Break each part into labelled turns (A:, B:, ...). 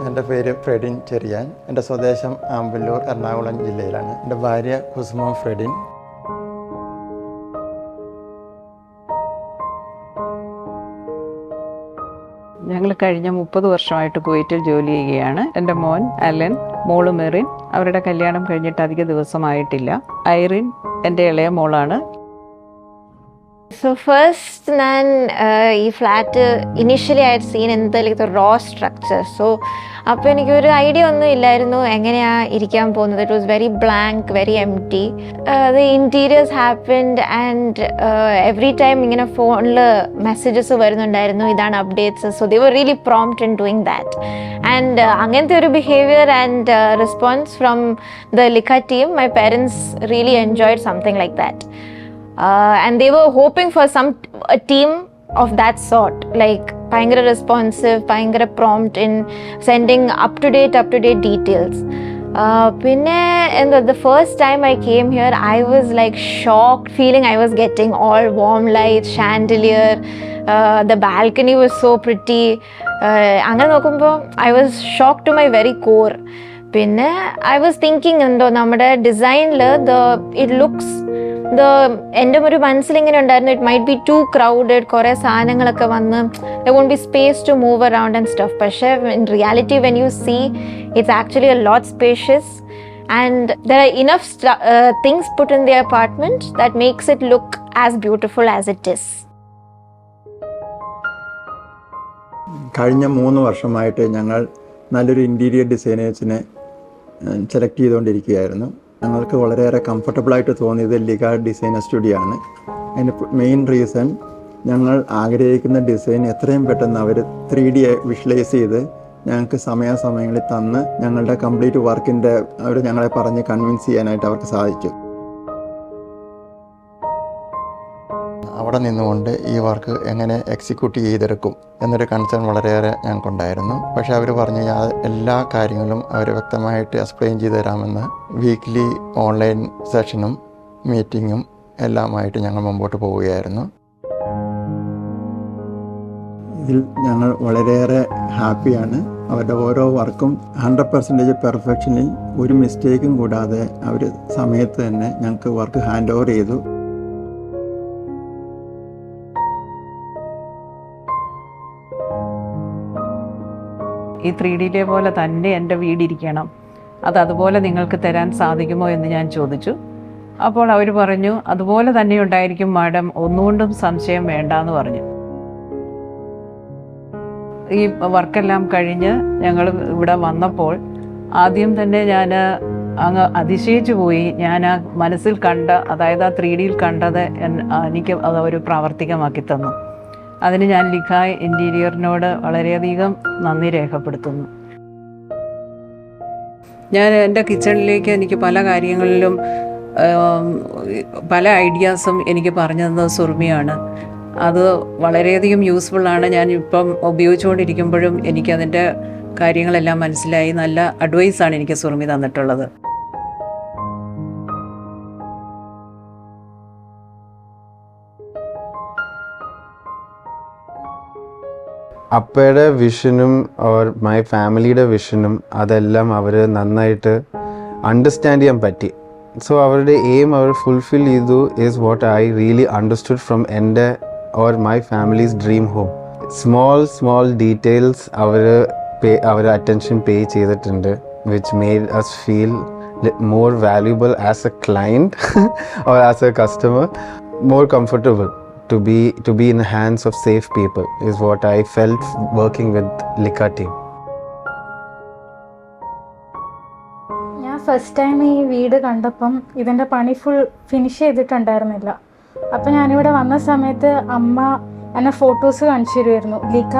A: എൻ്റെ പേര് ഫ്രെഡിൻ ചെറിയാൻ. എൻ്റെ സ്വദേശം ആമ്പല്ലൂർ, എറണാകുളം ജില്ലയിലാണ്. എൻ്റെ ഭാര്യ കുസുമ ഫ്രെഡിൻ.
B: ഞങ്ങൾ കഴിഞ്ഞ 30 വർഷമായിട്ട് കുവൈറ്റിൽ ജോലി ചെയ്യുകയാണ്. എൻ്റെ മോൻ അലൻ, മോള് മെറിൻ. അവരുടെ കല്യാണം കഴിഞ്ഞിട്ട് അധിക ദിവസമായിട്ടില്ല. ഐറിൻ എൻ്റെ ഇളയ മോളാണ്.
C: So first ഞാൻ ഈ flat initially I had seen in the raw structure. So അപ്പോൾ എനിക്കൊരു ഐഡിയ ഒന്നും ഇല്ലായിരുന്നു എങ്ങനെയാണ് ഇരിക്കാൻ പോകുന്നത്. It was very blank, very empty. The interiors happened and every time ഇങ്ങനെ ഫോണിൽ മെസ്സേജസ് വരുന്നുണ്ടായിരുന്നു, ഇതാണ് updates. So they were really prompt in doing that. And അങ്ങനത്തെ ഒരു behaviour and response from the Likka team, my parents really enjoyed something like that. And they were hoping for a team of that sort, like ഭയങ്കര responsive, ഭയങ്കര prompt in sending up to date details. പിന്നെ എന്താ, the first time I came here I was like shocked, feeling I was getting all warm lights, chandelier, the balcony was so pretty. അങ്ങനെ നോക്കുമ്പോൾ I was shocked to my very core. പിന്നെ I was thinking എന്തോ നമ്മുടെ ഡിസൈനിൽ it looks എൻ്റെ ഒരു മനസ്സിൽ ഇങ്ങനെ ഉണ്ടായിരുന്നു, it might be too crowded, കുറേ സാധനങ്ങളൊക്കെ വന്ന് there won't be space to move around and stuff. പക്ഷേ in reality when you see, it's actually a lot spacious and there are enough things put in the apartment that makes it look as beautiful as it is.
A: കഴിഞ്ഞ 3 വർഷമായിട്ട് ഞങ്ങൾ നല്ലൊരു interior ഡിസൈനേഴ്സിനെ select ചെയ്തുകൊണ്ടിരിക്കുകയായിരുന്നു. ഞങ്ങൾക്ക് വളരെയേറെ കംഫർട്ടബിളായിട്ട് തോന്നിയത് ലിക designer studio ആണ്. അതിൻ്റെ main reason, ഞങ്ങൾ ആഗ്രഹിക്കുന്ന ഡിസൈൻ എത്രയും പെട്ടെന്ന് അവർ 3D വിഷ്വലൈസ് ചെയ്ത് ഞങ്ങൾക്ക് സമയാസമയങ്ങളിൽ തന്ന് ഞങ്ങളുടെ കംപ്ലീറ്റ് വർക്കിൻ്റെ അവർ ഞങ്ങളെ പറഞ്ഞ് കൺവിൻസ് ചെയ്യാനായിട്ട് അവർക്ക് സാധിച്ചു. അവിടെ നിന്നുകൊണ്ട് ഈ വർക്ക് എങ്ങനെ എക്സിക്യൂട്ട് ചെയ്തെടുക്കും എന്നൊരു കൺസേൺ വളരെയേറെ ഞങ്ങൾക്കുണ്ടായിരുന്നു. പക്ഷേ അവർ പറഞ്ഞു എല്ലാ കാര്യങ്ങളും അവർ വ്യക്തമായിട്ട് എക്സ്പ്ലെയിൻ ചെയ്ത് തരാമെന്ന്. വീക്ക്ലി ഓൺലൈൻ സെഷനും മീറ്റിങ്ങും എല്ലാമായിട്ട് ഞങ്ങൾ മുമ്പോട്ട് പോവുകയായിരുന്നു. ഇതിൽ ഞങ്ങൾ വളരെയേറെ ഹാപ്പിയാണ്. അവരുടെ ഓരോ വർക്കും 100% പെർഫെക്ഷനിൽ ഒരു മിസ്റ്റേക്കും കൂടാതെ അവർ സമയത്ത് തന്നെ ഞങ്ങൾക്ക് വർക്ക് ഹാൻഡ് ഓവർ ചെയ്തു.
B: ഈ 3Dയിലെ പോലെ തന്നെ എൻ്റെ വീടിരിക്കണം, അതുപോലെ നിങ്ങൾക്ക് തരാൻ സാധിക്കുമോ എന്ന് ഞാൻ ചോദിച്ചു. അപ്പോൾ അവർ പറഞ്ഞു, അതുപോലെ തന്നെ ഉണ്ടായിരിക്കും മാഡം, ഒന്നുകൊണ്ടും സംശയം വേണ്ടാന്ന് പറഞ്ഞു. ഈ വർക്കെല്ലാം കഴിഞ്ഞ് ഞങ്ങൾ ഇവിടെ വന്നപ്പോൾ ആദ്യം തന്നെ ഞാൻ അങ്ങ് അതിശയിച്ചു പോയി. ഞാൻ ആ മനസ്സിൽ കണ്ട, അതായത് ആ 3Dയിൽ കണ്ടത് എനിക്ക് അത് ഒരു പ്രാവർത്തികമാക്കി തന്നു. അതിന് ഞാൻ ലിക്ക ഇൻറ്റീരിയറിനോട് വളരെയധികം നന്ദി രേഖപ്പെടുത്തുന്നു. ഞാൻ എൻ്റെ കിച്ചണിലേക്ക് എനിക്ക് പല കാര്യങ്ങളിലും പല ഐഡിയാസും എനിക്ക് പറഞ്ഞു തന്നത് സുറുമിയാണ്. അത് വളരെയധികം യൂസ്ഫുള്ളാണ്. ഞാൻ ഇപ്പം ഉപയോഗിച്ചുകൊണ്ടിരിക്കുമ്പോഴും എനിക്കതിൻ്റെ കാര്യങ്ങളെല്ലാം മനസ്സിലായി. നല്ല അഡ്വൈസാണ് എനിക്ക് സുറുമി തന്നിട്ടുള്ളത്.
D: അപ്പയുടെ വിഷനും മൈ ഫാമിലിയുടെ വിഷനും അതെല്ലാം അവർ നന്നായിട്ട് അണ്ടർസ്റ്റാൻഡ് ചെയ്യാൻ പറ്റി. സോ അവരുടെ എയിം അവർ ഫുൾഫിൽ ചെയ്തു is what I really understood from എൻ്റെ my family's dream home. Small details അവർ അറ്റൻഷൻ പേ ചെയ്തിട്ടുണ്ട്, which made us feel more valuable as a client or as a customer, more comfortable to be in the hands of safe people is what I felt working with Licca team.
E: ഞാൻ first time ഈ വീട് കണ്ടപ്പം ഇതിൻ്റെ പണി full finish ചെയ്തിട്ടുണ്ടായിരുന്നില്ല. അപ്പം ഞാനിവിടെ വന്ന സമയത്ത് അമ്മ എന്നെ ഫോട്ടോസ് കാണിച്ചു തരുമായിരുന്നു, ലിക്ക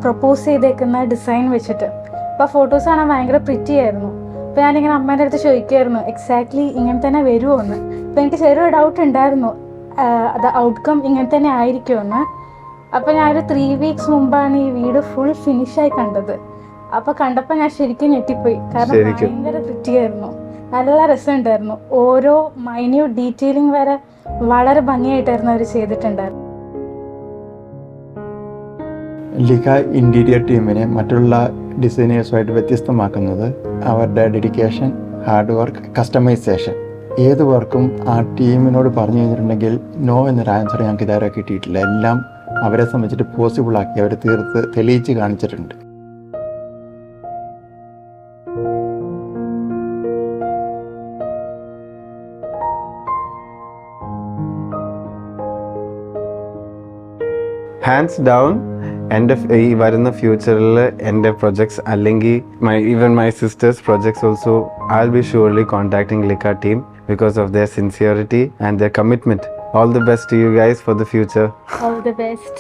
E: പ്രപ്പോസ് ചെയ്തേക്കുന്ന ഡിസൈൻ വെച്ചിട്ട്. അപ്പോൾ ഫോട്ടോസ് കാണാൻ ഭയങ്കര പ്രിറ്റി ആയിരുന്നു. അപ്പോൾ ഞാനിങ്ങനെ അമ്മേൻ്റെ അടുത്ത് ചോദിക്കുമായിരുന്നു എക്സാക്ട്ലി ഇങ്ങനെ തന്നെ വരുമോ എന്ന്. അപ്പോൾ എനിക്ക് ചെറിയൊരു ഡൗട്ട് ഉണ്ടായിരുന്നു, അത് ഔട്ട്കം ഇങ്ങനെ തന്നെ ആയിരിക്കുമെന്ന്. അപ്പോൾ ഞാനൊരു 3 വീക്സ് മുമ്പാണ് ഈ വീട് ഫുൾ ഫിനിഷായി കണ്ടത്. അപ്പോൾ കണ്ടപ്പോൾ ഞാൻ ശരിക്കും ഞെട്ടിപ്പോയി. കാരണം ഭയങ്കര പ്രിറ്റിയായിരുന്നു, നല്ല രസമുണ്ടായിരുന്നു. ഓരോ മൈന്യൂട്ട് ഡീറ്റെയിലിംഗ് വരെ വളരെ ഭംഗിയായിട്ടായിരുന്നു അവർ ചെയ്തിട്ടുണ്ടായിരുന്നു.
A: ലിക്ക ഇൻറ്റീരിയർ ടീമിനെ മറ്റുള്ള ഡിസൈനേഴ്സുമായിട്ട് വ്യത്യസ്തമാക്കുന്നത് അവരുടെ ഡെഡിക്കേഷൻ, ഹാർഡ് വർക്ക്, കസ്റ്റമൈസേഷൻ. ഏത് വർക്കും ആ ടീമിനോട് പറഞ്ഞു കഴിഞ്ഞിട്ടുണ്ടെങ്കിൽ നോ എന്നൊരു ആൻസർ ഞങ്ങൾക്ക് ഇതുവരെ കിട്ടിയിട്ടില്ല. എല്ലാം അവരെ സംബന്ധിച്ചിട്ട് പോസിബിളാക്കി അവർ തീർത്ത് തെളിയിച്ച് കാണിച്ചിട്ടുണ്ട്.
D: ഹാൻഡ്സ് ഡൗൺ എൻ്റെ ഈ വരുന്ന ഫ്യൂച്ചറിൽ എൻ്റെ പ്രൊജക്ട്സ് അല്ലെങ്കിൽ even my sister's projects also I will be surely contacting Likka team because of their sincerity and their commitment. All the best to you guys for the future.
E: All the best.